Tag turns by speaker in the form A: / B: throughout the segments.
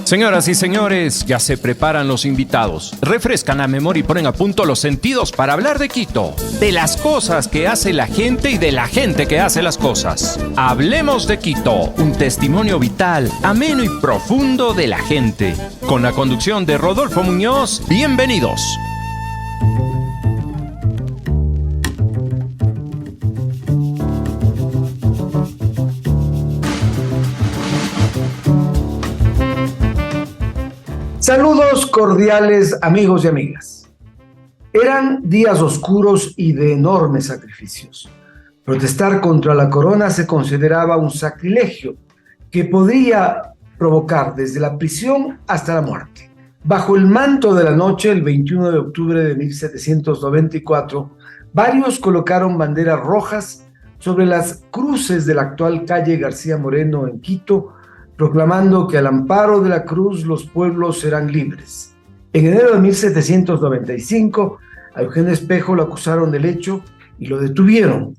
A: Señoras y señores, ya se preparan los invitados. Refrescan la memoria y ponen a punto los sentidos para hablar de Quito, de las cosas que hace la gente y de la gente que hace las cosas. Hablemos de Quito, un testimonio vital, ameno y profundo de la gente. Con la conducción de Rodolfo Muñoz, bienvenidos.
B: Saludos cordiales, amigos y amigas. Eran días oscuros y de enormes sacrificios. Protestar contra la corona se consideraba un sacrilegio que podía provocar desde la prisión hasta la muerte. Bajo el manto de la noche, el 21 de octubre de 1794, varios colocaron banderas rojas sobre las cruces de la actual calle García Moreno en Quito, proclamando que al amparo de la cruz los pueblos serán libres. En enero de 1795, a Eugenio Espejo lo acusaron del hecho y lo detuvieron.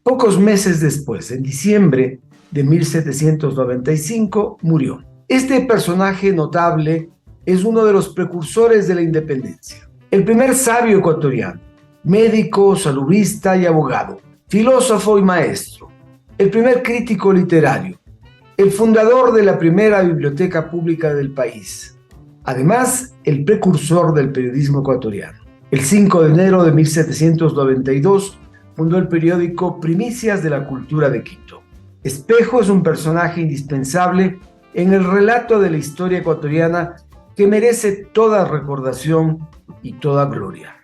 B: Pocos meses después, en diciembre de 1795, murió. Este personaje notable es uno de los precursores de la independencia. El primer sabio ecuatoriano, médico, salubrista y abogado, filósofo y maestro. El primer crítico literario. El fundador de la primera biblioteca pública del país. Además, el precursor del periodismo ecuatoriano. El 5 de enero de 1792 fundó el periódico Primicias de la Cultura de Quito. Espejo es un personaje indispensable en el relato de la historia ecuatoriana que merece toda recordación y toda gloria.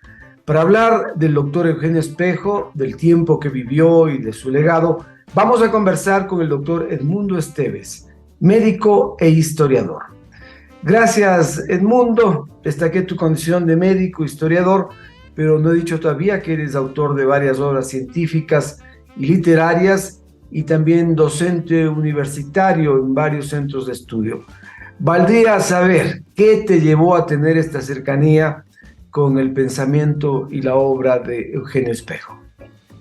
B: Para hablar del doctor Eugenio Espejo, del tiempo que vivió y de su legado, vamos a conversar con el doctor Edmundo Esteves, médico e historiador. Gracias, Edmundo. Destaqué tu condición de médico, historiador, pero no he dicho todavía que eres autor de varias obras científicas y literarias y también docente universitario en varios centros de estudio. Valdría saber qué te llevó a tener esta cercanía con el pensamiento y la obra de Eugenio Espejo.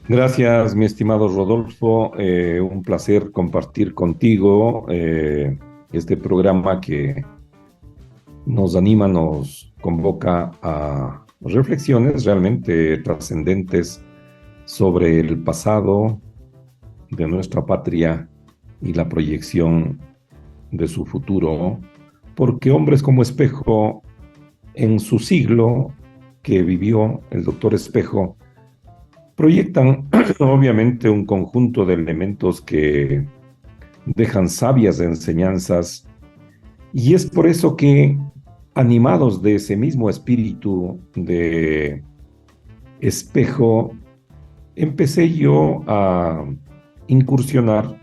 C: Gracias, mi estimado Rodolfo. Un placer compartir contigo este programa que nos anima, nos convoca a reflexiones realmente trascendentes sobre el pasado de nuestra patria y la proyección de su futuro, porque hombres como Espejo, en su siglo que vivió el doctor Espejo, proyectan obviamente un conjunto de elementos que dejan sabias enseñanzas, y es por eso que, animados de ese mismo espíritu de Espejo, empecé yo a incursionar,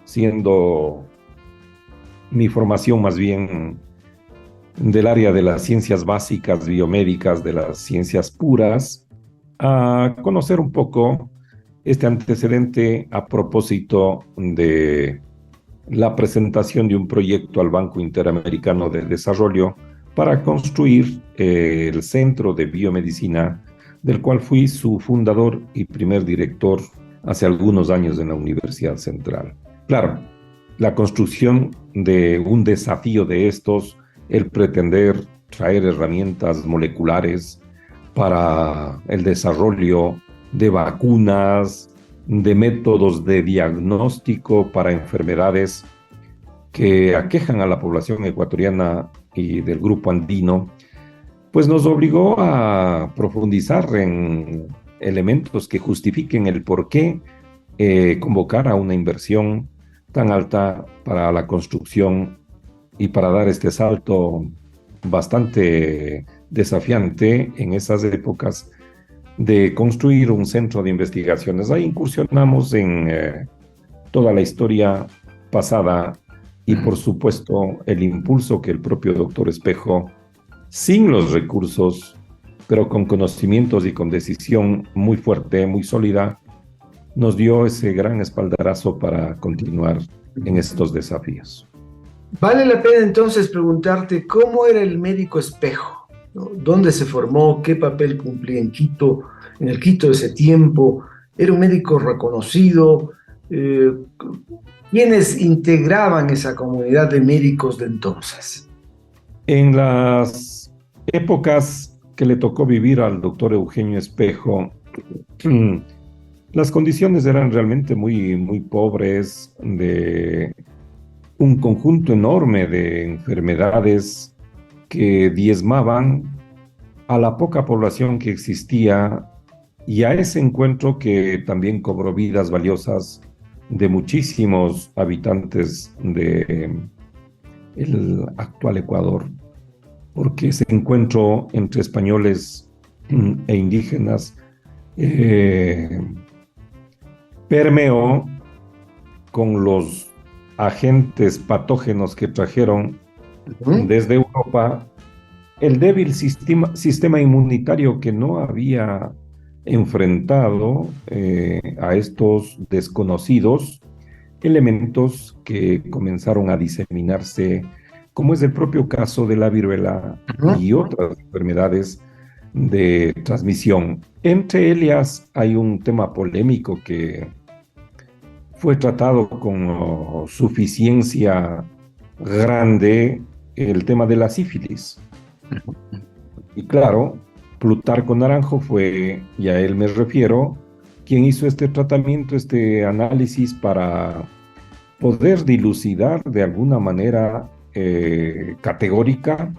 C: siendo mi formación más bien del área de las ciencias básicas, biomédicas, de las ciencias puras, a conocer un poco este antecedente a propósito de la presentación de un proyecto al Banco Interamericano de Desarrollo para construir el Centro de Biomedicina, del cual fui su fundador y primer director hace algunos años en la Universidad Central. Claro, la construcción de un desafío de estos, el pretender traer herramientas moleculares para el desarrollo de vacunas, de métodos de diagnóstico para enfermedades que aquejan a la población ecuatoriana y del grupo andino, pues nos obligó a profundizar en elementos que justifiquen el por qué convocar a una inversión tan alta para la construcción y para dar este salto bastante desafiante en esas épocas de construir un centro de investigaciones. Ahí incursionamos en toda la historia pasada y, por supuesto, el impulso que el propio doctor Espejo, sin los recursos, pero con conocimientos y con decisión muy fuerte, muy sólida, nos dio ese gran espaldarazo para continuar en estos desafíos.
B: Vale la pena entonces preguntarte cómo era el médico Espejo, ¿no? ¿Dónde se formó? ¿Qué papel cumplía en Quito, en el Quito de ese tiempo? ¿Era un médico reconocido? ¿Quiénes integraban esa comunidad de médicos de entonces?
C: En las épocas que le tocó vivir al doctor Eugenio Espejo, las condiciones eran realmente muy pobres, de un conjunto enorme de enfermedades que diezmaban a la poca población que existía y a ese encuentro que también cobró vidas valiosas de muchísimos habitantes de el actual Ecuador, porque ese encuentro entre españoles e indígenas permeó con los agentes patógenos que trajeron desde Europa el débil sistema inmunitario que no había enfrentado a estos desconocidos elementos que comenzaron a diseminarse, como es el propio caso de la viruela y otras enfermedades de transmisión. Entre ellas hay un tema polémico que fue tratado con suficiencia grande, el tema de la sífilis. Y claro, Plutarco Naranjo fue, y a él me refiero, quien hizo este tratamiento, este análisis para poder dilucidar de alguna manera categórica,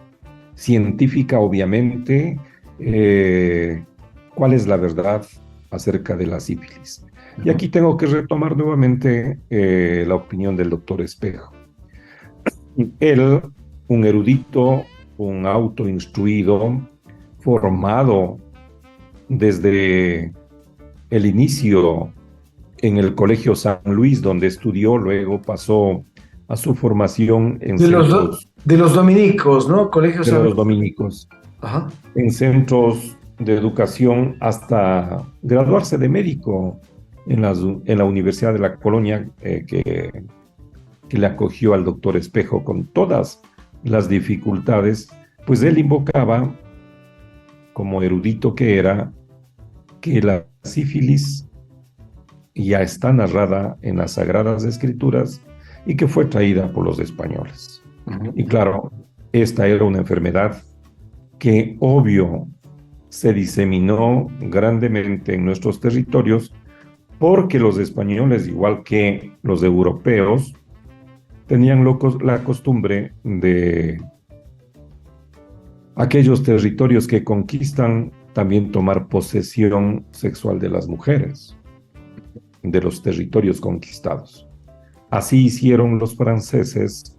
C: científica obviamente, cuál es la verdad acerca de la sífilis. Y aquí tengo que retomar nuevamente la opinión del doctor Espejo. Él, un erudito, un autoinstruido, formado desde el inicio en el Colegio San Luis, donde estudió, luego pasó a su formación en
B: de los dominicos, ¿no? Colegio San Luis.
C: Los dominicos.
B: Ajá.
C: En centros de educación hasta graduarse de médico en la Universidad de la Colonia, que le acogió al doctor Espejo con todas las dificultades, pues él invocaba, como erudito que era, que la sífilis ya está narrada en las Sagradas Escrituras y que fue traída por los españoles. Y claro, esta era una enfermedad que, obvio, se diseminó grandemente en nuestros territorios porque los españoles, igual que los europeos, tenían la costumbre de aquellos territorios que conquistan también tomar posesión sexual de las mujeres, de los territorios conquistados. Así hicieron los franceses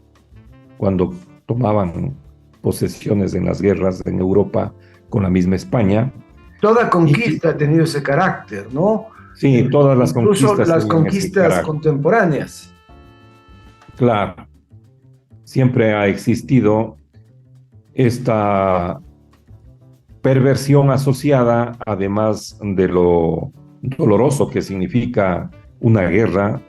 C: cuando tomaban posesiones en las guerras en Europa con la misma España.
B: Toda conquista ha tenido ese carácter, ¿no?
C: Sí, todas las conquistas.
B: Incluso las conquistas contemporáneas.
C: Claro, siempre ha existido esta perversión asociada, además de lo doloroso que significa una guerra,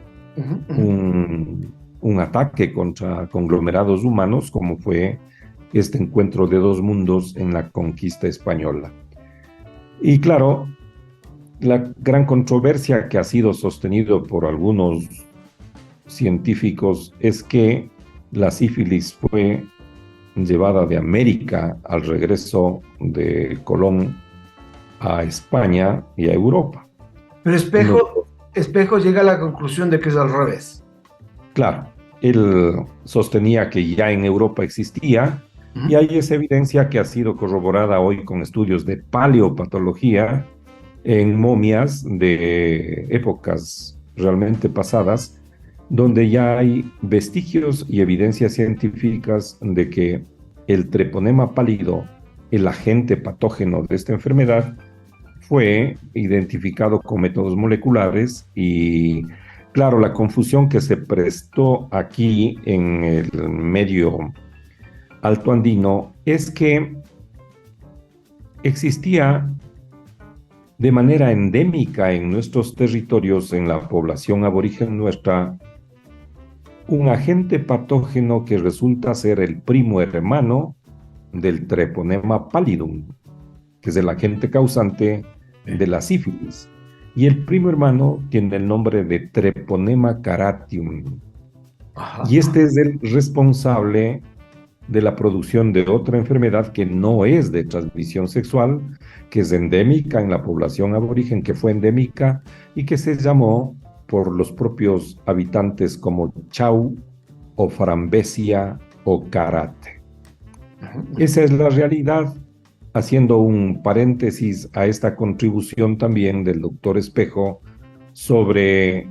C: un ataque contra conglomerados humanos, como fue este encuentro de dos mundos en la conquista española. Y claro, la gran controversia que ha sido sostenido por algunos científicos es que la sífilis fue llevada de América al regreso de Colón a España y a Europa.
B: Pero Espejo llega a la conclusión de que es al revés.
C: Claro, él sostenía que ya en Europa existía, y hay esa evidencia que ha sido corroborada hoy con estudios de paleopatología en momias de épocas realmente pasadas, donde ya hay vestigios y evidencias científicas de que el treponema pálido, el agente patógeno de esta enfermedad, fue identificado con métodos moleculares. Y claro, la confusión que se prestó aquí en el medio alto andino es que existía de manera endémica en nuestros territorios, en la población aborigen nuestra, un agente patógeno que resulta ser el primo hermano del treponema pallidum, que es el agente causante de la sífilis. Y el primo hermano tiene el nombre de treponema caratium. Y este es el responsable de la producción de otra enfermedad que no es de transmisión sexual, que es endémica en la población aborigen, que fue endémica y que se llamó por los propios habitantes como chau o frambesia o karate. Esa es la realidad, haciendo un paréntesis a esta contribución también del doctor Espejo sobre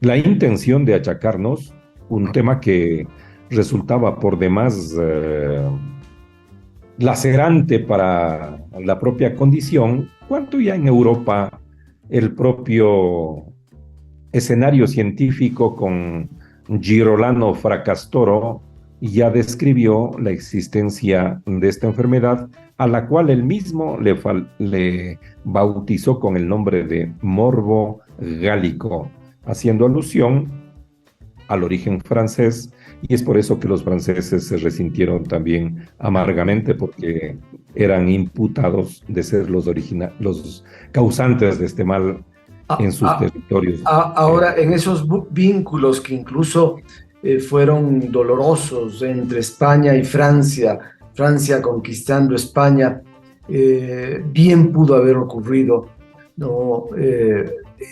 C: la intención de achacarnos un tema que resultaba por demás lacerante para la propia condición, cuando ya en Europa el propio escenario científico con Girolamo Fracastoro ya describió la existencia de esta enfermedad, a la cual él mismo le bautizó con el nombre de morbo gálico, haciendo alusión al origen francés, y es por eso que los franceses se resintieron también amargamente, porque eran imputados de ser los causantes de este mal en sus territorios.
B: Ahora, en esos vínculos que incluso fueron dolorosos entre España y Francia, Francia conquistando España, bien pudo haber ocurrido, ¿no?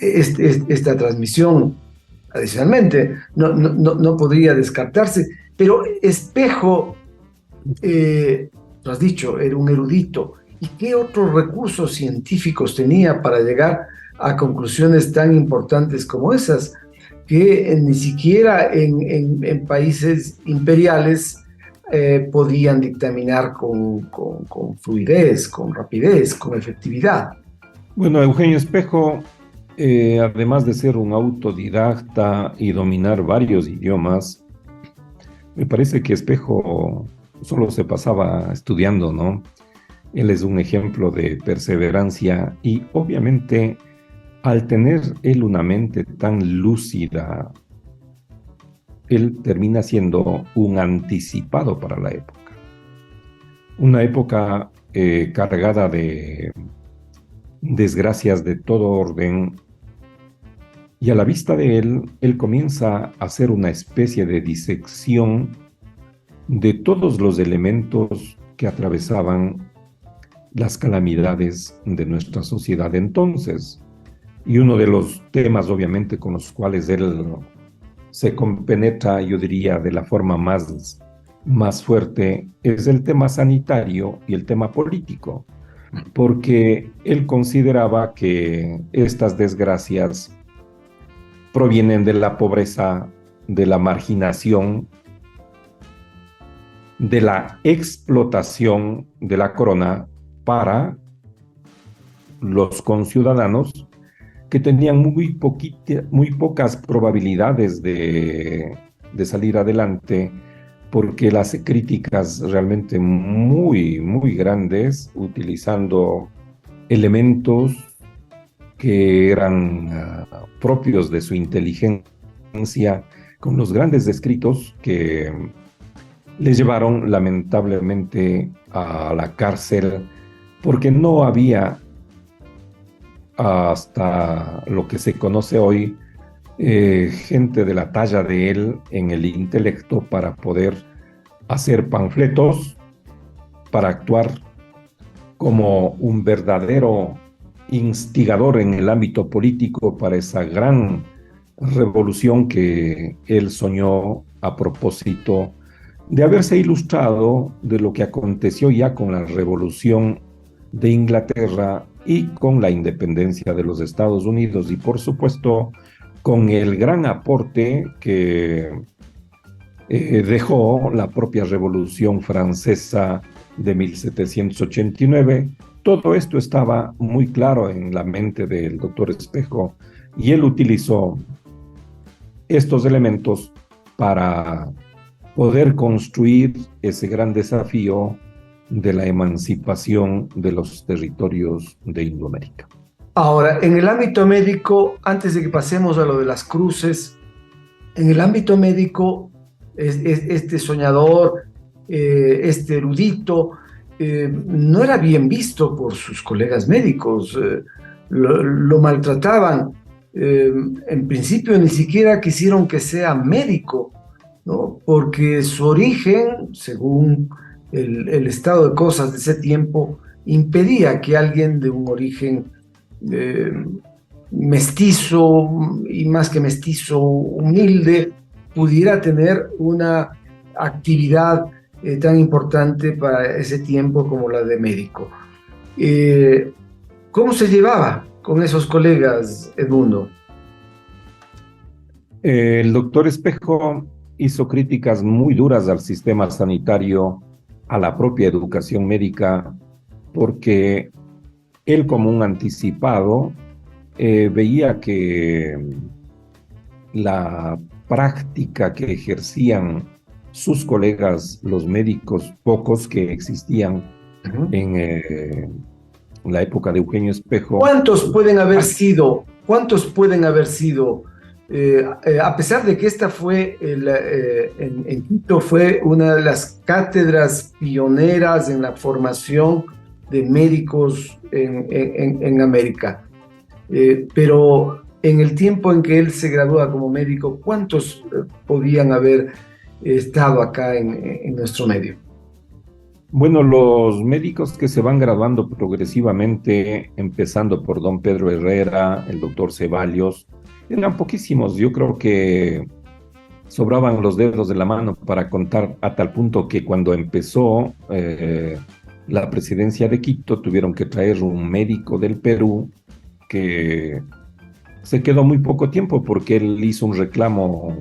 B: Esta transmisión. Adicionalmente, no podría descartarse, pero Espejo, tú has dicho, era un erudito. ¿Y qué otros recursos científicos tenía para llegar a conclusiones tan importantes como esas, que ni siquiera en países imperiales podían dictaminar con fluidez, con rapidez, con efectividad?
C: Bueno, Eugenio Espejo, además de ser un autodidacta y dominar varios idiomas, me parece que Espejo solo se pasaba estudiando, ¿no? Él es un ejemplo de perseverancia y obviamente al tener él una mente tan lúcida, él termina siendo un anticipado para la época. Una época cargada de desgracias de todo orden, y a la vista de él comienza a hacer una especie de disección de todos los elementos que atravesaban las calamidades de nuestra sociedad entonces. Y uno de los temas, obviamente, con los cuales él se compenetra, yo diría, de la forma más fuerte, es el tema sanitario y el tema político, porque él consideraba que estas desgracias provienen de la pobreza, de la marginación, de la explotación de la corona para los conciudadanos que tenían muy pocas probabilidades de salir adelante, porque las críticas realmente muy grandes, utilizando elementos que eran propios de su inteligencia, con los grandes escritos que les llevaron lamentablemente a la cárcel, porque no había, hasta lo que se conoce hoy, gente de la talla de él en el intelecto para poder hacer panfletos, para actuar como un verdadero instigador en el ámbito político para esa gran revolución que él soñó a propósito de haberse ilustrado de lo que aconteció ya con la revolución de Inglaterra y con la independencia de los Estados Unidos, y por supuesto con el gran aporte que dejó la propia Revolución Francesa de 1789. Todo esto estaba muy claro en la mente del doctor Espejo, y él utilizó estos elementos para poder construir ese gran desafío de la emancipación de los territorios de Indoamérica.
B: Ahora, en el ámbito médico, antes de que pasemos a lo de las cruces, en el ámbito médico, este soñador, este erudito, no era bien visto por sus colegas médicos, lo maltrataban. En principio ni siquiera quisieron que sea médico, ¿no? Porque su origen, según el estado de cosas de ese tiempo, impedía que alguien de un origen eh, mestizo, y más que mestizo, humilde, pudiera tener una actividad tan importante para ese tiempo como la de médico. Eh, ¿Cómo se llevaba con esos colegas, Edmundo?
C: El doctor Espejo hizo críticas muy duras al sistema sanitario, a la propia educación médica, porque él como un anticipado veía que la práctica que ejercían sus colegas, los médicos pocos que existían
B: Ujú.
C: en la época de Eugenio Espejo.
B: ¿Cuántos pueden haber sido, a pesar de que esta fue, en Quito, fue una de las cátedras pioneras en la formación de médicos en América? Pero en el tiempo en que él se gradúa como médico, ¿cuántos podían haber estado acá en nuestro medio?
C: Bueno, los médicos que se van graduando progresivamente, empezando por don Pedro Herrera, el doctor Ceballos, eran poquísimos. Yo creo que sobraban los dedos de la mano para contar, a tal punto que cuando empezó la presidencia de Quito tuvieron que traer un médico del Perú que se quedó muy poco tiempo porque él hizo un reclamo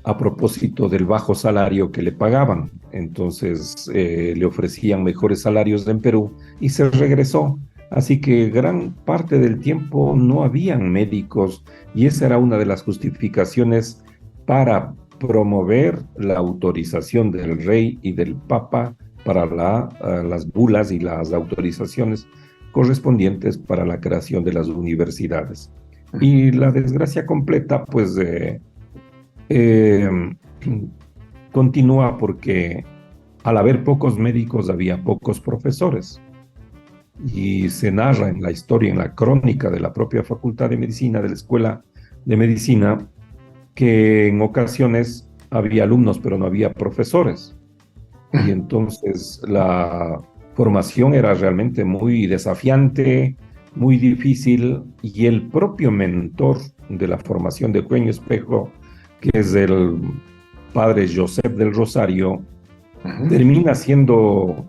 C: a propósito del bajo salario que le pagaban. Entonces le ofrecían mejores salarios en Perú y se regresó. Así que gran parte del tiempo no habían médicos y esa era una de las justificaciones para promover la autorización del rey y del papa para las bulas y las autorizaciones correspondientes para la creación de las universidades. Y la desgracia completa, pues, eh, continúa porque al haber pocos médicos había pocos profesores. Y se narra en la historia, en la crónica de la propia Facultad de Medicina, de la Escuela de Medicina, que en ocasiones había alumnos, pero no había profesores. Y entonces la formación era realmente muy desafiante, muy difícil, y el propio mentor de la formación de Eugenio Espejo, que es el padre Josep del Rosario, termina siendo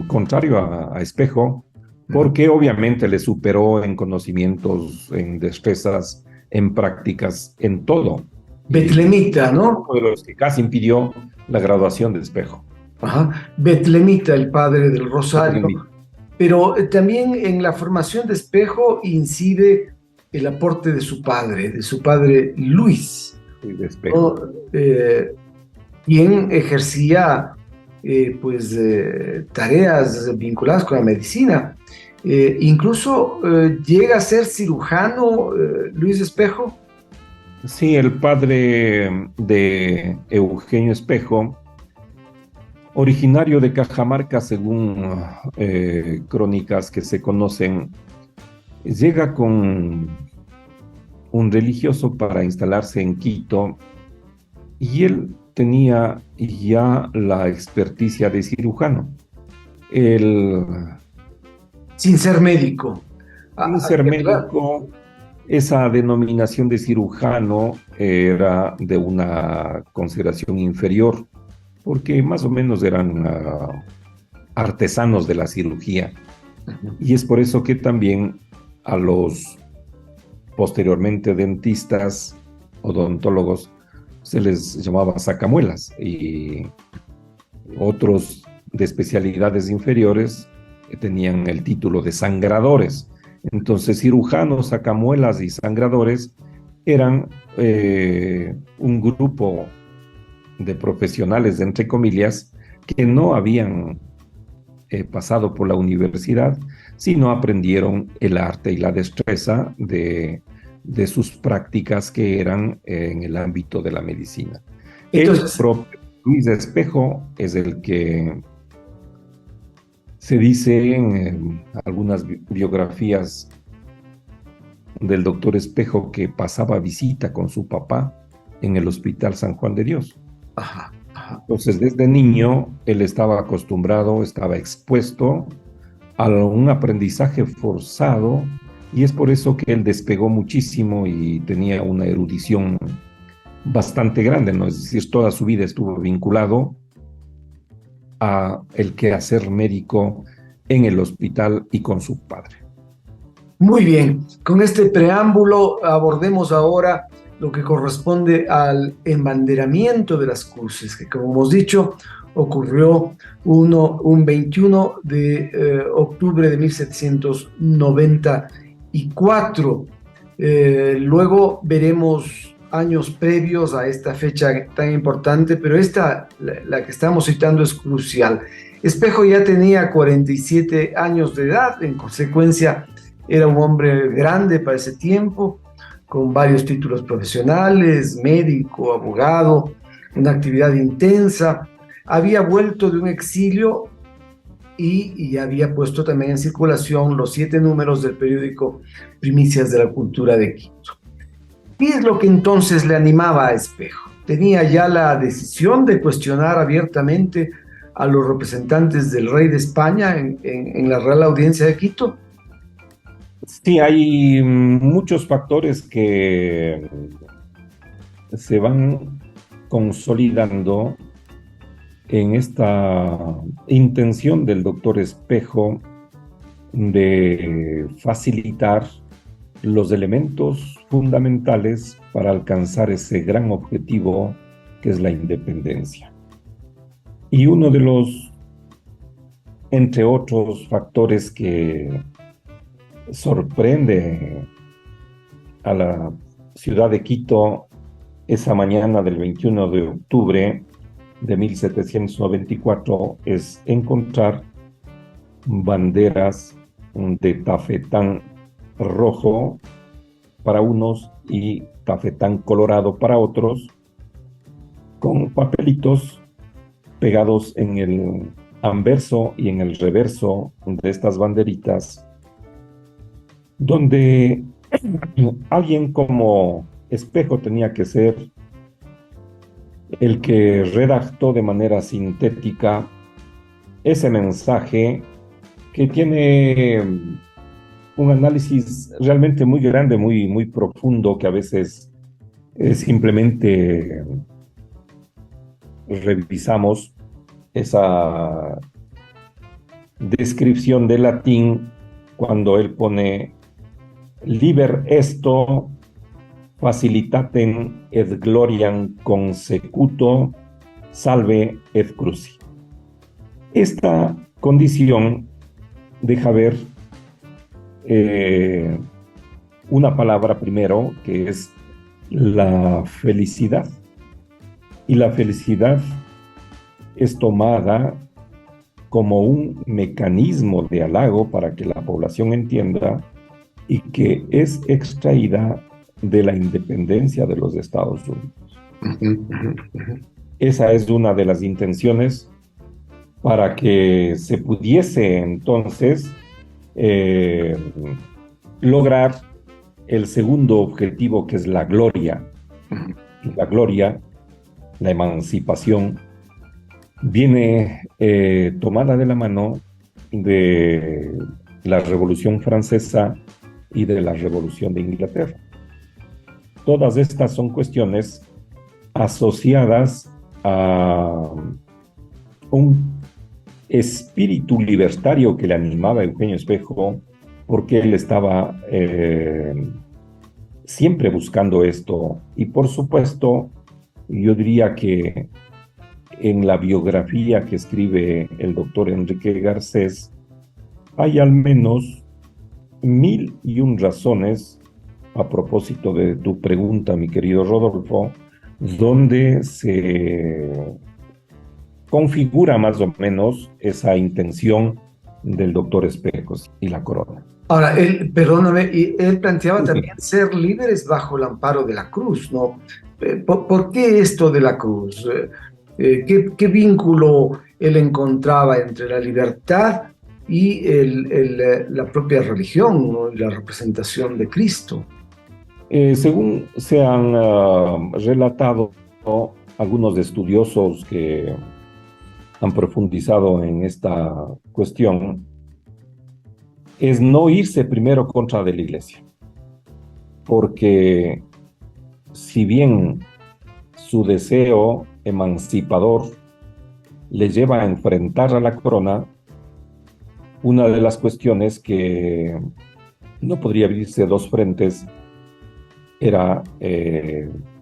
C: contrario a Espejo, porque obviamente le superó en conocimientos, en destrezas, en prácticas, en todo.
B: Betlemita, ¿no?
C: Uno de los que casi impidió la graduación de Espejo.
B: Ajá. Betlemita, el padre del Rosario.
C: Betlemita.
B: Pero también en la formación de Espejo incide el aporte de su padre Luis,
C: Sí, de Espejo.
B: ¿no? Quien ejercía tareas vinculadas con la medicina. Incluso llega a ser cirujano Luis Espejo.
C: Sí, el padre de Eugenio Espejo, originario de Cajamarca, según crónicas que se conocen, llega con un religioso para instalarse en Quito y él tenía ya la experticia de cirujano. Él,
B: Sin ser médico.
C: sin ser médico, esa denominación de cirujano era de una consideración inferior, porque más o menos eran artesanos de la cirugía. Y es por eso que también a los posteriormente dentistas, odontólogos, se les llamaba sacamuelas, y otros de especialidades inferiores tenían el título de sangradores. Entonces, cirujanos, sacamuelas y sangradores eran un grupo de profesionales, entre comillas, que no habían pasado por la universidad, sino aprendieron el arte y la destreza de sus prácticas que eran en el ámbito de la medicina. Entonces, el propio Luis Espejo es el que se dice en algunas biografías del doctor Espejo que pasaba visita con su papá en el Hospital San Juan de Dios.
B: Ajá, ajá.
C: Entonces, desde niño, él estaba acostumbrado, estaba expuesto a un aprendizaje forzado, y es por eso que él despegó muchísimo y tenía una erudición bastante grande, ¿no? Es decir, toda su vida estuvo vinculado a el quehacer médico en el hospital y con su padre.
B: Muy bien, con este preámbulo abordemos ahora lo que corresponde al embanderamiento de las cruces, que como hemos dicho, ocurrió un 21 de octubre de 1794. Luego veremos años previos a esta fecha tan importante, pero esta, la que estamos citando, es crucial. Espejo ya tenía 47 años de edad, en consecuencia era un hombre grande para ese tiempo, con varios títulos profesionales, médico, abogado, una actividad intensa. Había vuelto de un exilio y había puesto también en circulación los 7 números del periódico Primicias de la Cultura de Quito. ¿Qué es lo que entonces le animaba a Espejo? ¿Tenía ya la decisión de cuestionar abiertamente a los representantes del rey de España en la Real Audiencia de Quito?
C: Sí, hay muchos factores que se van consolidando en esta intención del doctor Espejo de facilitar los elementos fundamentales para alcanzar ese gran objetivo que es la independencia. Y uno de los, entre otros factores que sorprende a la ciudad de Quito esa mañana del 21 de octubre de 1794 es encontrar banderas de tafetán rojo para unos y tafetán colorado para otros, con papelitos pegados en el anverso y en el reverso de estas banderitas, donde alguien como Espejo tenía que ser el que redactó de manera sintética ese mensaje que tiene un análisis realmente muy grande, muy profundo, que a veces simplemente revisamos esa descripción de latín cuando él pone liber esto facilitatem et gloriam consecuto salve et cruci. Esta condición deja ver una palabra primero, que es la felicidad. Y la felicidad es tomada como un mecanismo de halago para que la población entienda, y que es extraída de la independencia de los Estados Unidos. Esa es una de las intenciones para que se pudiese entonces lograr el segundo objetivo, que es la gloria. Y la gloria, la emancipación, viene tomada de la mano de la Revolución Francesa y de la Revolución de Inglaterra. Todas estas son cuestiones asociadas a un espíritu libertario que le animaba a Eugenio Espejo, porque él estaba siempre buscando esto. Y por supuesto, yo diría que en la biografía que escribe el doctor Enrique Garcés hay al menos 1001 razones, a propósito de tu pregunta, mi querido Rodolfo, donde se configura más o menos esa intención del doctor Espejo y la corona.
B: Ahora, perdóname, él planteaba también ser líderes bajo el amparo de la cruz, ¿no? ¿Por qué esto de la cruz? ¿Qué vínculo él encontraba entre la libertad y la propia religión, ¿no? Y la representación de Cristo?
C: Según se han relatado algunos estudiosos que han profundizado en esta cuestión, es no irse primero contra de la iglesia, porque si bien su deseo emancipador le lleva a enfrentar a la corona, una de las cuestiones que no podría abrirse dos frentes era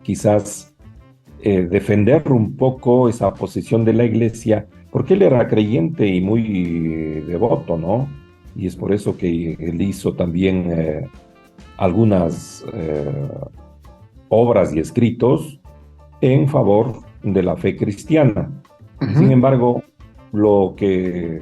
C: quizás defender un poco esa posición de la iglesia, porque él era creyente y muy devoto, ¿no? Y es por eso que él hizo también algunas obras y escritos en favor de la fe cristiana. Sin embargo, lo que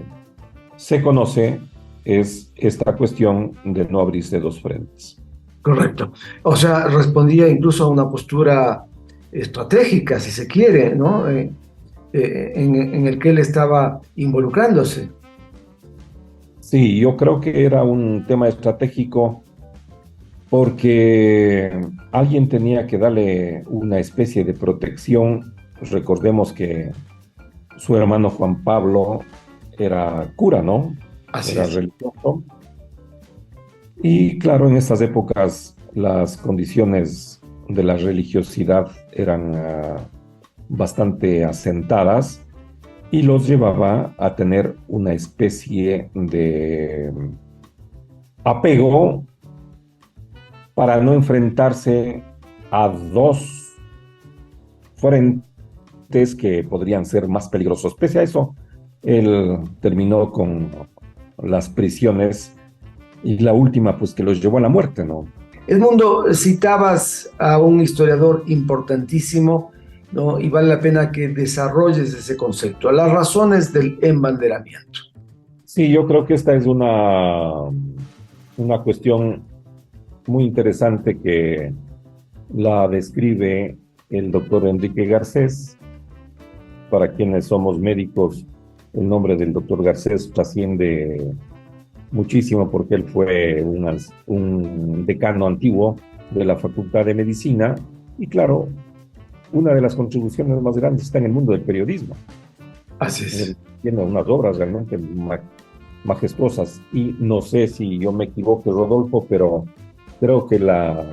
C: se conoce es esta cuestión de no abrirse dos frentes.
B: Correcto. O sea, respondía incluso a una postura estratégica, si se quiere, ¿no? En el que él estaba involucrándose.
C: Sí, yo creo que era un tema estratégico porque alguien tenía que darle una especie de protección. Recordemos que su hermano Juan Pablo era cura, ¿no?
B: Así
C: era
B: es.
C: religioso. Y claro, en estas épocas las condiciones de la religiosidad eran bastante asentadas y los llevaba a tener una especie de apego para no enfrentarse a dos frentes que podrían ser más peligrosos. Pese a eso, él terminó con las prisiones y la última, pues que los llevó a la muerte, ¿no?
B: Edmundo, citabas a un historiador importantísimo, ¿no? Y vale la pena que desarrolles ese concepto, las razones del embanderamiento.
C: Sí, yo creo que esta es una cuestión muy interesante que la describe el doctor Enrique Garcés. Para quienes somos médicos, el nombre del doctor Garcés trasciende muchísimo porque él fue un decano antiguo de la Facultad de Medicina y claro, una de las contribuciones más grandes está en el mundo del periodismo.
B: Así es.
C: Él tiene unas obras realmente majestuosas y no sé si yo me equivoco, Rodolfo, pero creo que la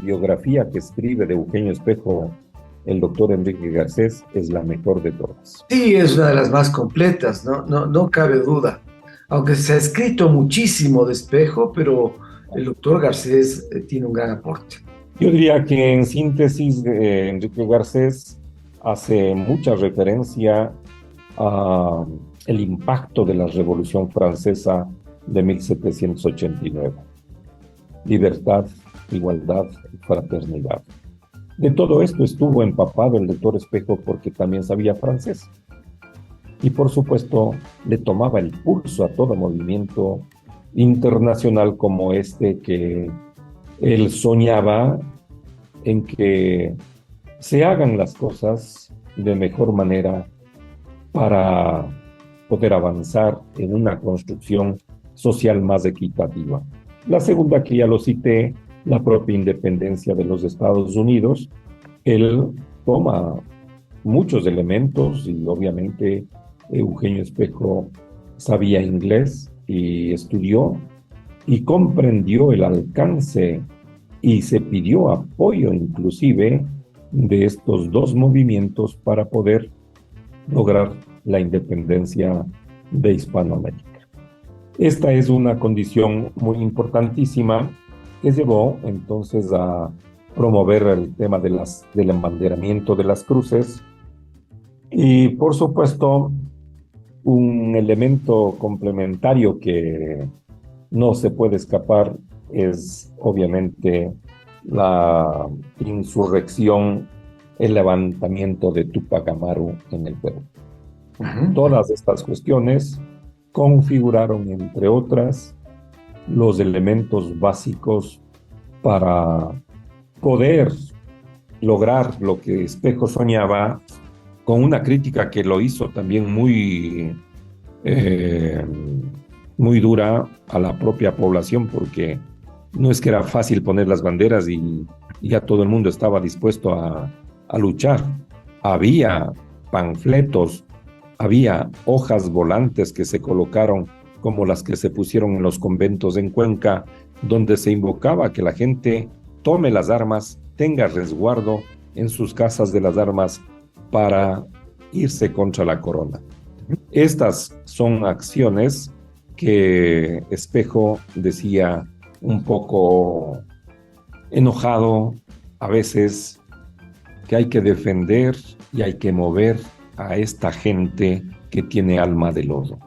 C: biografía que escribe de Eugenio Espejo el doctor Enrique Garcés es la mejor de todas.
B: Sí, es una de las más completas, no cabe duda. Aunque se ha escrito muchísimo de Espejo, pero el doctor Garcés tiene un gran aporte.
C: Yo diría que en síntesis, Enrique Garcés hace mucha referencia a el impacto de la Revolución Francesa de 1789. Libertad, igualdad y fraternidad. De todo esto estuvo empapado el doctor Espejo porque también sabía francés. Y por supuesto le tomaba el pulso a todo movimiento internacional como este que él soñaba en que se hagan las cosas de mejor manera para poder avanzar en una construcción social más equitativa. La segunda, que ya lo cité, la propia independencia de los Estados Unidos. Él toma muchos elementos y obviamente Eugenio Espejo sabía inglés y estudió y comprendió el alcance y se pidió apoyo inclusive de estos dos movimientos para poder lograr la independencia de Hispanoamérica. Esta es una condición muy importantísima que llevó entonces a promover el tema del embanderamiento de las cruces y por supuesto un elemento complementario que no se puede escapar es obviamente la insurrección, el levantamiento de Túpac Amaru en el Perú. Todas estas cuestiones configuraron, entre otras, los elementos básicos para poder lograr lo que Espejo soñaba, con una crítica que lo hizo también muy dura a la propia población, porque no es que era fácil poner las banderas y ya todo el mundo estaba dispuesto a luchar. Había panfletos, había hojas volantes que se colocaron como las que se pusieron en los conventos en Cuenca, donde se invocaba que la gente tome las armas, tenga resguardo en sus casas de las armas para irse contra la corona. Estas son acciones que Espejo decía un poco enojado a veces, que hay que defender y hay que mover a esta gente que tiene alma de lodo.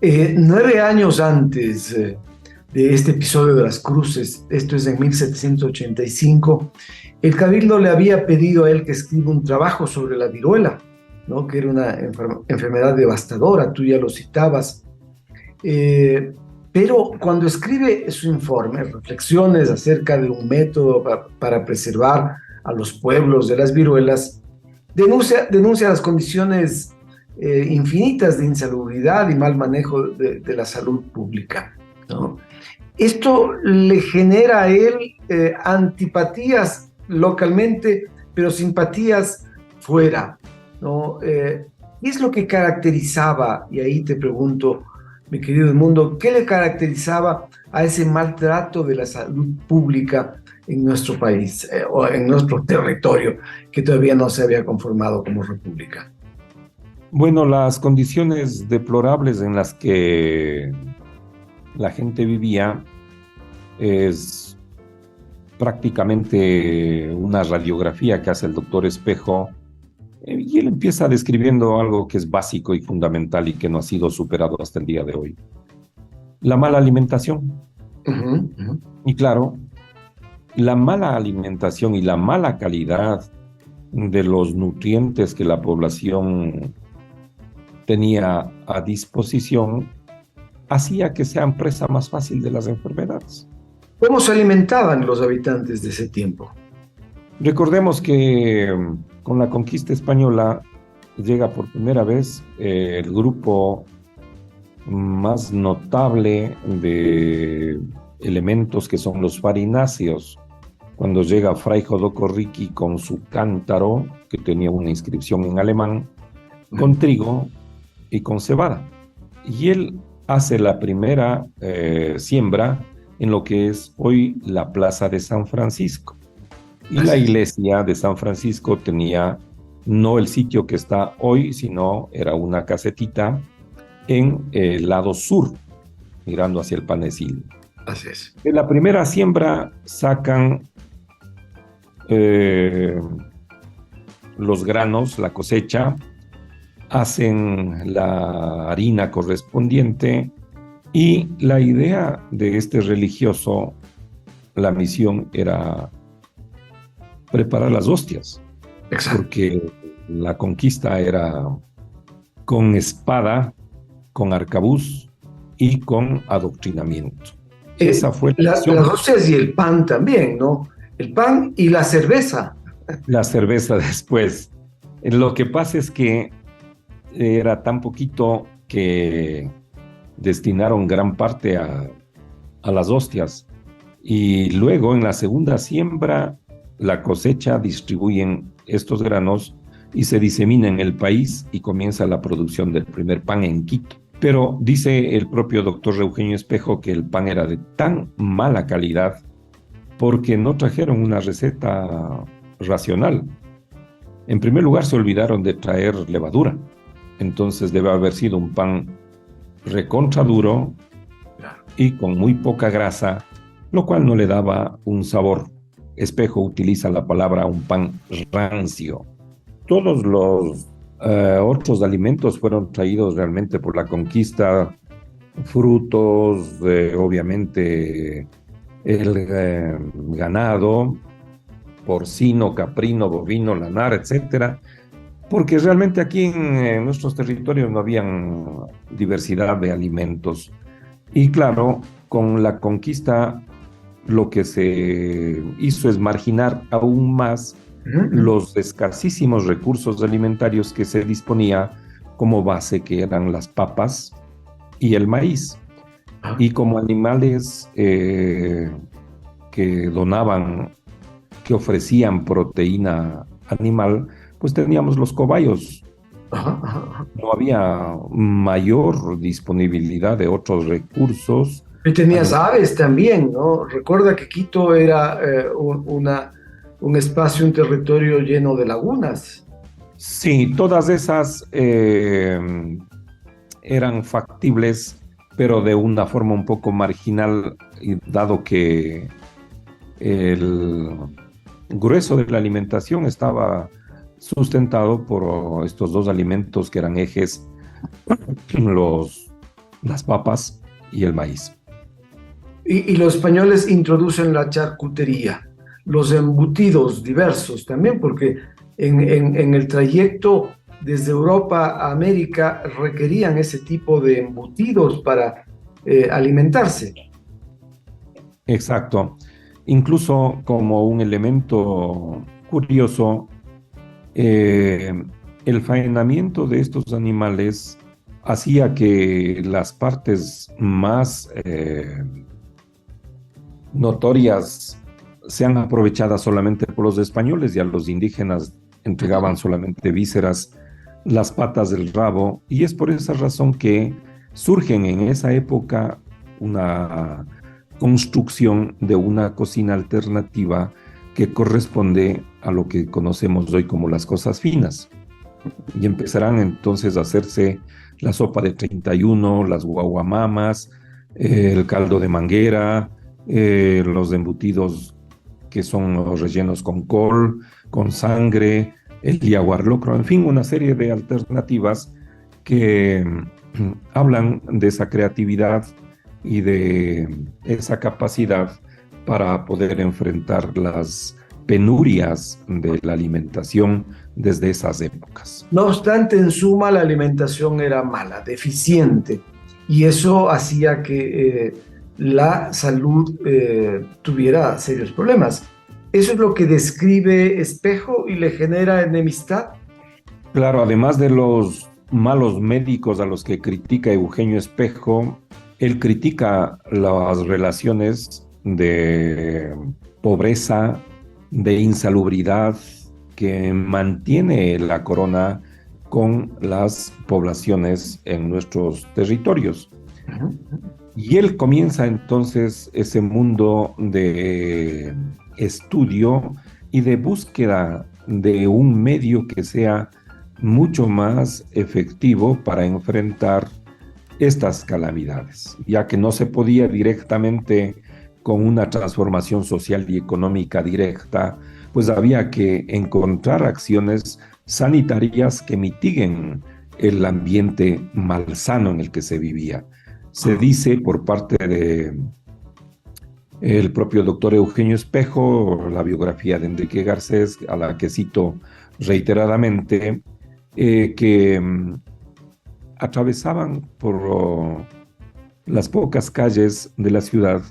B: 9 años antes de este episodio de las cruces, esto es en 1785, el Cabildo le había pedido a él que escriba un trabajo sobre la viruela, ¿no? Que era una enfermedad devastadora, tú ya lo citabas. Pero cuando escribe su informe, reflexiones acerca de un método para preservar a los pueblos de las viruelas, denuncia las condiciones infinitas de insalubridad y mal manejo de la salud pública, ¿no? Esto le genera a él antipatías localmente, pero simpatías fuera, ¿no? ¿Qué es lo que caracterizaba? Y ahí te pregunto, mi querido Edmundo, ¿qué le caracterizaba a ese maltrato de la salud pública en nuestro país o en nuestro territorio que todavía no se había conformado como república?
C: Bueno, las condiciones deplorables en las que la gente vivía es prácticamente una radiografía que hace el doctor Espejo, y él empieza describiendo algo que es básico y fundamental y que no ha sido superado hasta el día de hoy: la mala alimentación. Y claro, la mala alimentación y la mala calidad de los nutrientes que la población tenía a disposición hacía que sean presa más fácil de las enfermedades.
B: ¿Cómo se alimentaban los habitantes de ese tiempo?
C: Recordemos que con la conquista española llega por primera vez el grupo más notable de elementos, que son los farináceos. Cuando llega Fray Jodocurriqui con su cántaro, que tenía una inscripción en alemán, con trigo y con cebada. Y él hace la primera siembra en lo que es hoy la Plaza de San Francisco. Y la iglesia de San Francisco tenía no el sitio que está hoy, sino era una casetita en el lado sur, mirando hacia el Panecillo.
B: Así es.
C: De la primera siembra sacan los granos, la cosecha, hacen la harina correspondiente, y la idea de este religioso, la misión era preparar las hostias.
B: Exacto.
C: Porque la conquista era con espada, con arcabuz y con adoctrinamiento. Esa fue la misión.
B: Las hostias y el pan también, ¿no? El pan y la cerveza.
C: La cerveza después. Lo que pasa es que era tan poquito que destinaron gran parte a las hostias. Y luego en la segunda siembra, la cosecha, distribuyen estos granos y se disemina en el país y comienza la producción del primer pan en Quito. Pero dice el propio doctor Eugenio Espejo que el pan era de tan mala calidad porque no trajeron una receta racional. En primer lugar, se olvidaron de traer levadura. Entonces debe haber sido un pan recontra duro y con muy poca grasa, lo cual no le daba un sabor. Espejo utiliza la palabra un pan rancio. Todos los otros alimentos fueron traídos realmente por la conquista, frutos, obviamente el ganado, porcino, caprino, bovino, lanar, etcétera, porque realmente aquí en nuestros territorios no había diversidad de alimentos. Y claro, con la conquista lo que se hizo es marginar aún más los escasísimos recursos alimentarios que se disponía como base, que eran las papas y el maíz. Y como animales que donaban, que ofrecían proteína animal, pues teníamos los cobayos. No había mayor disponibilidad de otros recursos.
B: Y tenías aves también, ¿no? Recuerda que Quito era un espacio, un territorio lleno de lagunas.
C: Sí, todas esas eran factibles, pero de una forma un poco marginal, dado que el grueso de la alimentación estaba sustentado por estos dos alimentos que eran ejes, las papas y el maíz.
B: Y los españoles introducen la charcutería, los embutidos diversos también, porque en el trayecto desde Europa a América requerían ese tipo de embutidos para alimentarse.
C: Exacto. Incluso como un elemento curioso, el faenamiento de estos animales hacía que las partes más notorias sean aprovechadas solamente por los españoles, y a los indígenas entregaban solamente vísceras, las patas del rabo, y es por esa razón que surgen en esa época una construcción de una cocina alternativa que corresponde a lo que conocemos hoy como las cosas finas. Y empezarán entonces a hacerse la sopa de 31, las guaguamamas, el caldo de manguera, los embutidos que son los rellenos con col, con sangre, el yaguarlocro, en fin, una serie de alternativas que hablan de esa creatividad y de esa capacidad para poder enfrentar las penurias de la alimentación desde esas épocas.
B: No obstante, en suma, la alimentación era mala, deficiente, y eso hacía que la salud tuviera serios problemas. ¿Eso es lo que describe Espejo y le genera enemistad?
C: Claro, además de los malos médicos a los que critica Eugenio Espejo, él critica las relaciones de pobreza, de insalubridad que mantiene la corona con las poblaciones en nuestros territorios. Y él comienza entonces ese mundo de estudio y de búsqueda de un medio que sea mucho más efectivo para enfrentar estas calamidades, ya que no se podía directamente con una transformación social y económica directa, pues había que encontrar acciones sanitarias que mitiguen el ambiente malsano en el que se vivía. Se dice por parte de el propio doctor Eugenio Espejo, la biografía de Enrique Garcés, a la que cito reiteradamente, que atravesaban por las pocas calles de la ciudad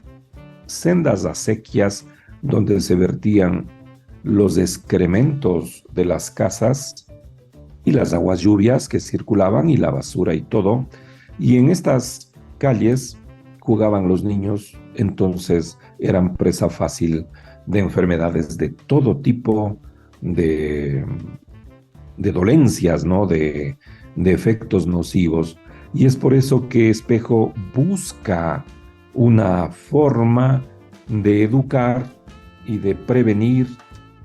C: sendas acequias donde se vertían los excrementos de las casas y las aguas lluvias que circulaban y la basura y todo. Y en estas calles jugaban los niños, entonces eran presa fácil de enfermedades de todo tipo, de dolencias, ¿no? De efectos nocivos. Y es por eso que Espejo busca una forma de educar y de prevenir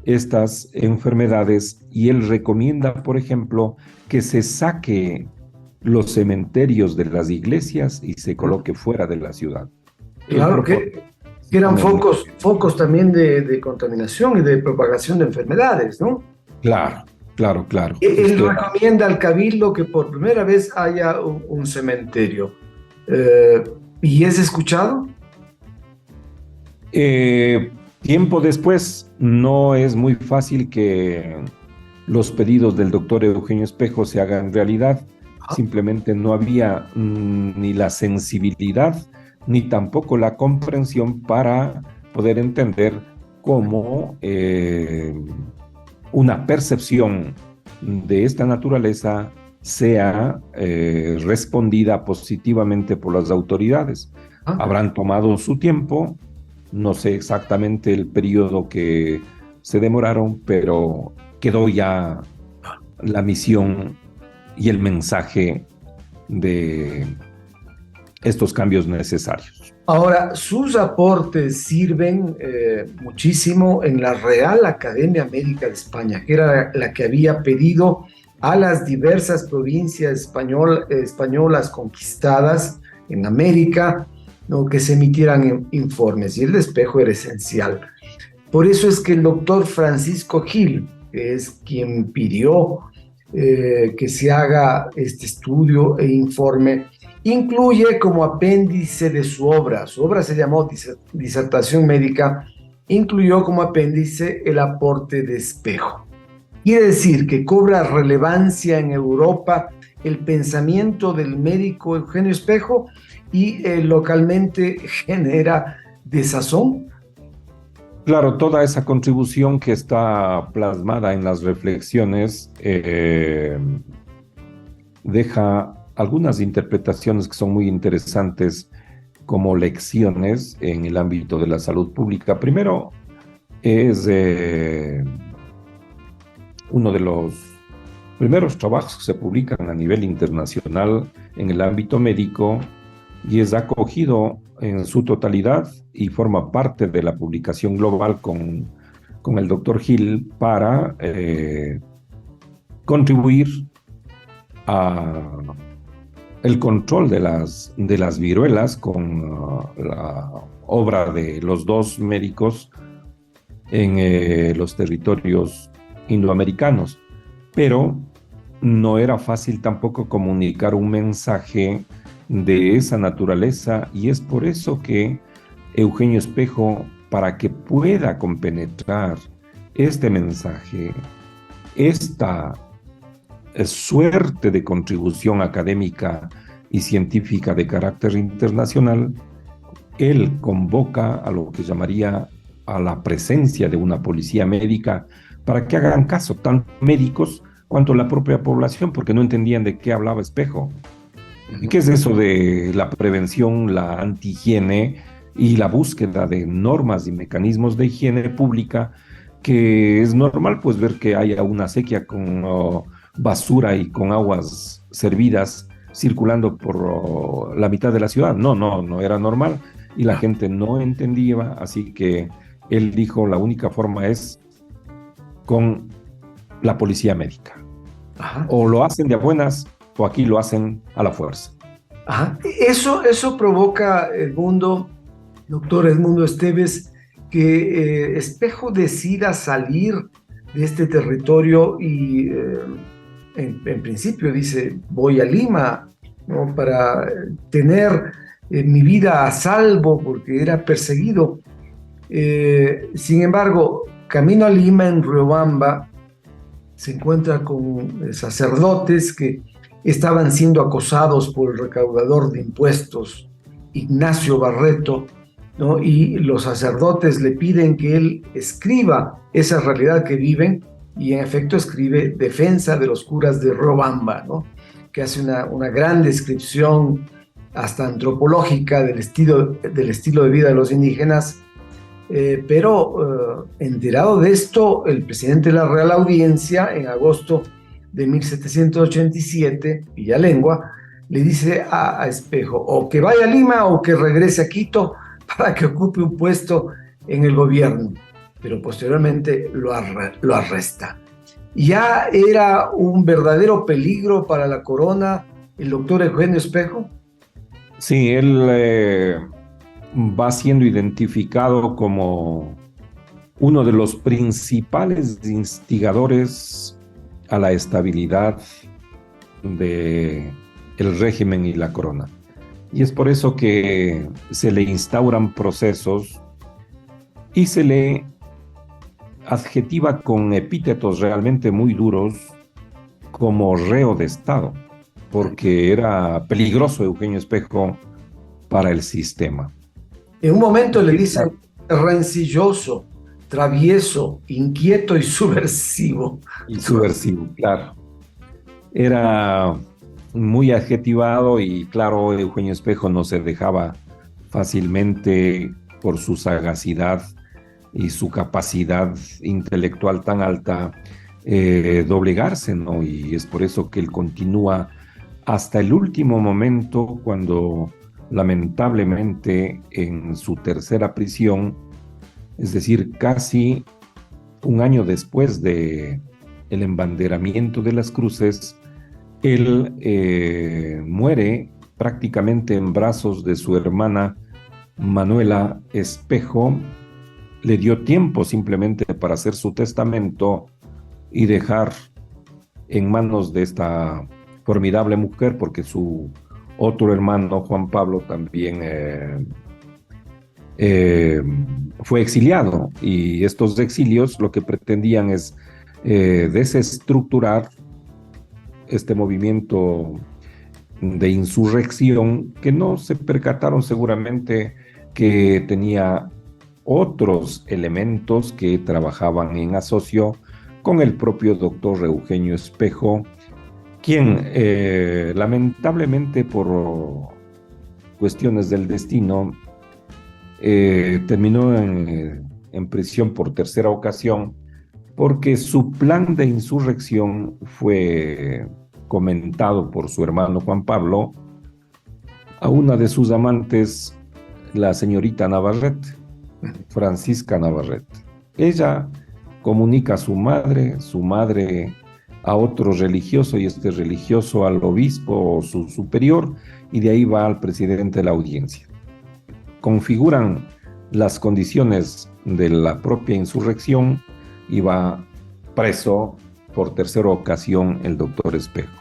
C: estas enfermedades, y él recomienda, por ejemplo, que se saque los cementerios de las iglesias y se coloque fuera de la ciudad.
B: Claro que eran focos también de contaminación y de propagación de enfermedades, ¿no?
C: Claro.
B: Él recomienda al cabildo que por primera vez haya un cementerio. ¿Y es escuchado?
C: Tiempo después, no es muy fácil que los pedidos del doctor Eugenio Espejo se hagan realidad. Simplemente no había ni la sensibilidad ni tampoco la comprensión para poder entender cómo una percepción de esta naturaleza sea respondida positivamente por las autoridades. Habrán tomado su tiempo, No sé exactamente el periodo que se demoraron, pero quedó ya la misión y el mensaje de estos cambios necesarios.
B: Ahora, sus aportes sirven muchísimo en la Real Academia Médica de España, que era la que había pedido a las diversas provincias españolas conquistadas en América, ¿no?, que se emitieran informes, y el Espejo era esencial. Por eso es que el doctor Francisco Gil, que es quien pidió que se haga este estudio e informe, incluye como apéndice de su obra se llamó Disertación Médica, incluyó como apéndice el aporte de Espejo. Quiere decir que cobra relevancia en Europa el pensamiento del médico Eugenio Espejo y localmente genera desazón.
C: Claro, toda esa contribución que está plasmada en las reflexiones deja algunas interpretaciones que son muy interesantes como lecciones en el ámbito de la salud pública. Primero, es uno de los primeros trabajos que se publican a nivel internacional en el ámbito médico y es acogido en su totalidad y forma parte de la publicación global con el doctor Gil para contribuir a el control de las viruelas con la obra de los dos médicos en los territorios indoamericanos. Pero no era fácil tampoco comunicar un mensaje de esa naturaleza y es por eso que Eugenio Espejo, para que pueda compenetrar este mensaje, esta suerte de contribución académica y científica de carácter internacional, él convoca a lo que llamaría a la presencia de una policía médica para que hagan caso tanto médicos cuanto la propia población, porque no entendían de qué hablaba Espejo. ¿Y qué es eso de la prevención, la antihigiene y la búsqueda de normas y mecanismos de higiene pública? Que es normal pues ver que haya una sequía con basura y con aguas servidas circulando por la mitad de la ciudad. No era normal y la gente no entendía, así que él dijo la única forma es con la policía médica.
B: Ajá.
C: O lo hacen de a buenas o aquí lo hacen a la fuerza.
B: Ajá. Eso provoca, doctor Edmundo Esteves, que Espejo decida salir de este territorio y en principio dice, voy a Lima, ¿no?, para tener mi vida a salvo porque era perseguido. Sin embargo, camino a Lima, en Riobamba, se encuentra con sacerdotes que estaban siendo acosados por el recaudador de impuestos, Ignacio Barreto, ¿no? Y los sacerdotes le piden que él escriba esa realidad que viven, y en efecto escribe Defensa de los curas de Riobamba, ¿no?, que hace una gran descripción hasta antropológica del estilo de vida de los indígenas. Pero enterado de esto, el presidente de la Real Audiencia, en agosto de 1787, Villalengua, le dice a Espejo o que vaya a Lima o que regrese a Quito para que ocupe un puesto en el gobierno, pero posteriormente lo arresta. ¿Ya era un verdadero peligro para la corona el doctor Eugenio Espejo?
C: Sí, él va siendo identificado como uno de los principales instigadores a la estabilidad del régimen y la corona. Y es por eso que se le instauran procesos y se le adjetiva con epítetos realmente muy duros como reo de Estado, porque era peligroso Eugenio Espejo para el sistema.
B: En un momento le dicen rencilloso, travieso, inquieto y subversivo.
C: Y subversivo, claro. Era muy adjetivado y claro, Eugenio Espejo no se dejaba fácilmente por su sagacidad y su capacidad intelectual tan alta, doblegarse, ¿no? Y es por eso que él continúa hasta el último momento, cuando lamentablemente en su tercera prisión, es decir, casi un año después de el embanderamiento de las cruces, él muere prácticamente en brazos de su hermana Manuela Espejo. Le dio tiempo simplemente para hacer su testamento y dejar en manos de esta formidable mujer, porque su otro hermano, Juan Pablo, también fue exiliado, y estos exilios lo que pretendían es desestructurar este movimiento de insurrección, que no se percataron seguramente que tenía otros elementos que trabajaban en asocio con el propio doctor Eugenio Espejo, quien lamentablemente por cuestiones del destino terminó en prisión por tercera ocasión, porque su plan de insurrección fue comentado por su hermano Juan Pablo a una de sus amantes, la señorita Navarrete, Francisca Navarrete. Ella comunica a su madre a otro religioso, y este religioso al obispo o su superior, y de ahí va al presidente de la audiencia. Configuran las condiciones de la propia insurrección y va preso por tercera ocasión el doctor Espejo.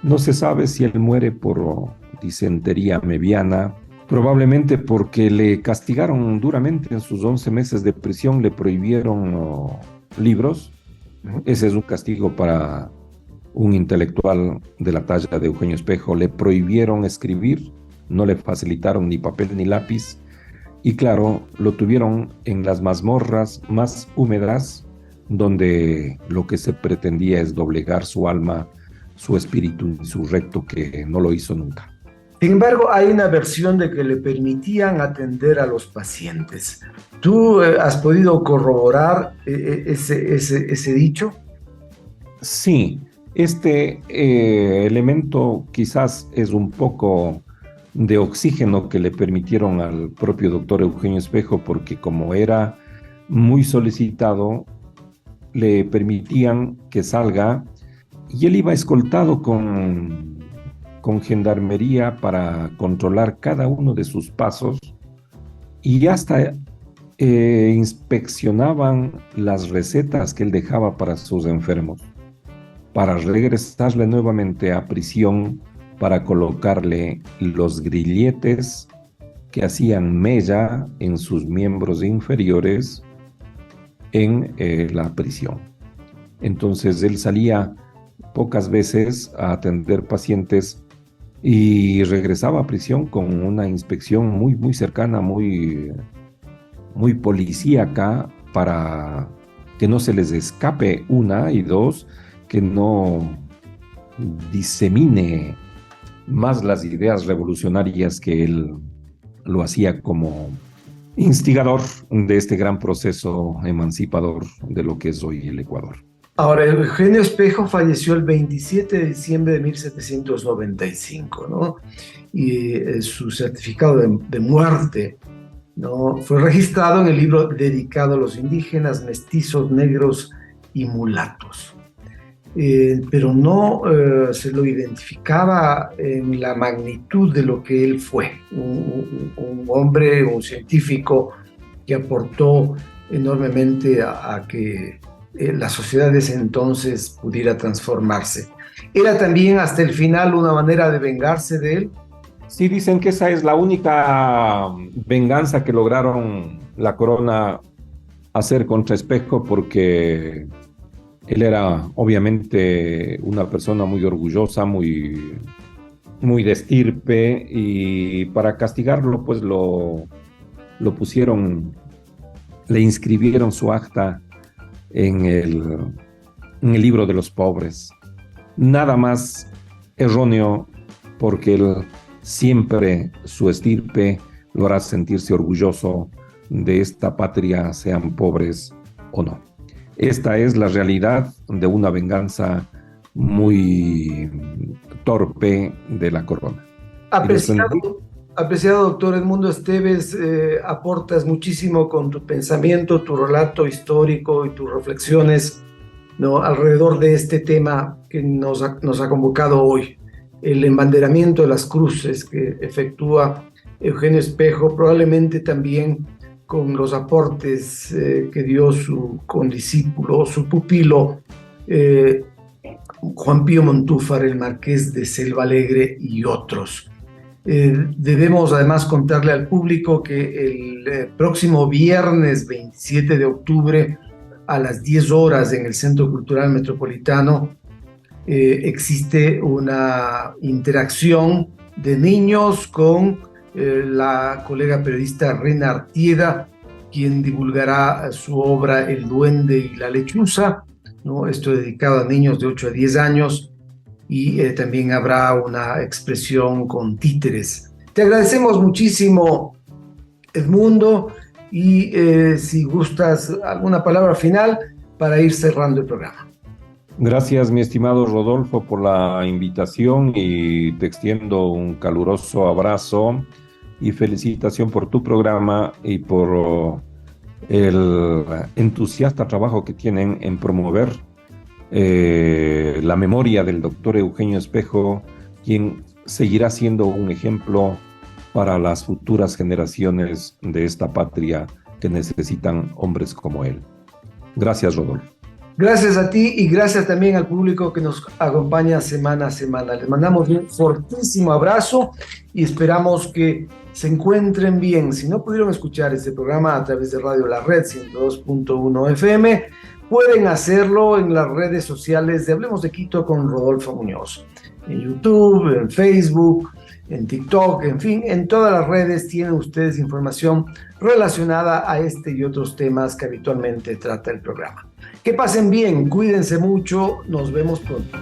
C: No se sabe si él muere por disentería mediana, probablemente porque le castigaron duramente en sus 11 meses de prisión, le prohibieron libros. Ese es un castigo para un intelectual de la talla de Eugenio Espejo. Le prohibieron escribir, no le facilitaron ni papel ni lápiz, y claro, lo tuvieron en las mazmorras más húmedas, donde lo que se pretendía es doblegar su alma, su espíritu insurrecto, que no lo hizo nunca.
B: Sin embargo, hay una versión de que le permitían atender a los pacientes. ¿Tú has podido corroborar ese dicho?
C: Sí, este elemento quizás es un poco de oxígeno que le permitieron al propio doctor Eugenio Espejo, porque como era muy solicitado, le permitían que salga, y él iba escoltado con gendarmería para controlar cada uno de sus pasos, y hasta inspeccionaban las recetas que él dejaba para sus enfermos, para regresarle nuevamente a prisión, para colocarle los grilletes que hacían mella en sus miembros inferiores en la prisión. Entonces él salía pocas veces a atender pacientes y regresaba a prisión con una inspección muy, muy cercana, muy policíaca, para que no se les escape, una, y dos, que no disemine más las ideas revolucionarias que él lo hacía como instigador de este gran proceso emancipador de lo que es hoy el Ecuador.
B: Ahora, Eugenio Espejo falleció el 27 de diciembre de 1795, ¿no? Y su certificado de muerte, ¿no?, fue registrado en el libro dedicado a los indígenas, mestizos, negros y mulatos. Pero no se lo identificaba en la magnitud de lo que él fue, un hombre, un científico que aportó enormemente a que la sociedad de ese entonces pudiera transformarse. ¿Era también hasta el final una manera de vengarse de él?
C: Sí, dicen que esa es la única venganza que lograron la corona hacer contra Espejo, porque él era obviamente una persona muy orgullosa, muy de estirpe, y para castigarlo pues lo pusieron, le inscribieron su acta en el libro de los pobres. Nada más erróneo, porque él siempre, su estirpe lo hará sentirse orgulloso de esta patria, sean pobres o no. Esta es la realidad de una venganza muy torpe de la corona.
B: Apreciado doctor Edmundo Esteves, aportas muchísimo con tu pensamiento, tu relato histórico y tus reflexiones, ¿no?, alrededor de este tema que nos ha convocado hoy, el embanderamiento de las cruces que efectúa Eugenio Espejo, probablemente también con los aportes que dio su condiscípulo, su pupilo, Juan Pío Montúfar, el marqués de Selva Alegre y otros. Debemos además contarle al público que el próximo viernes 27 de octubre a las 10 horas en el Centro Cultural Metropolitano existe una interacción de niños con la colega periodista Rena Artieda, quien divulgará su obra El Duende y la Lechuza, ¿no? Esto dedicado a niños de 8 a 10 años, y también habrá una expresión con títeres. Te agradecemos muchísimo, Edmundo, y si gustas alguna palabra final para ir cerrando el programa.
C: Gracias, mi estimado Rodolfo, por la invitación, y te extiendo un caluroso abrazo y felicitación por tu programa y por el entusiasta trabajo que tienen en promover la memoria del doctor Eugenio Espejo, quien seguirá siendo un ejemplo para las futuras generaciones de esta patria que necesitan hombres como él. Gracias, Rodolfo.
B: Gracias a ti y gracias también al público que nos acompaña semana a semana. Les mandamos un fortísimo abrazo y esperamos que se encuentren bien. Si no pudieron escuchar este programa a través de Radio La Red 102.1 FM, pueden hacerlo en las redes sociales de Hablemos de Quito con Rodolfo Muñoz. En YouTube, en Facebook, en TikTok, en fin, en todas las redes tienen ustedes información relacionada a este y otros temas que habitualmente trata el programa. Que pasen bien, cuídense mucho, nos vemos pronto.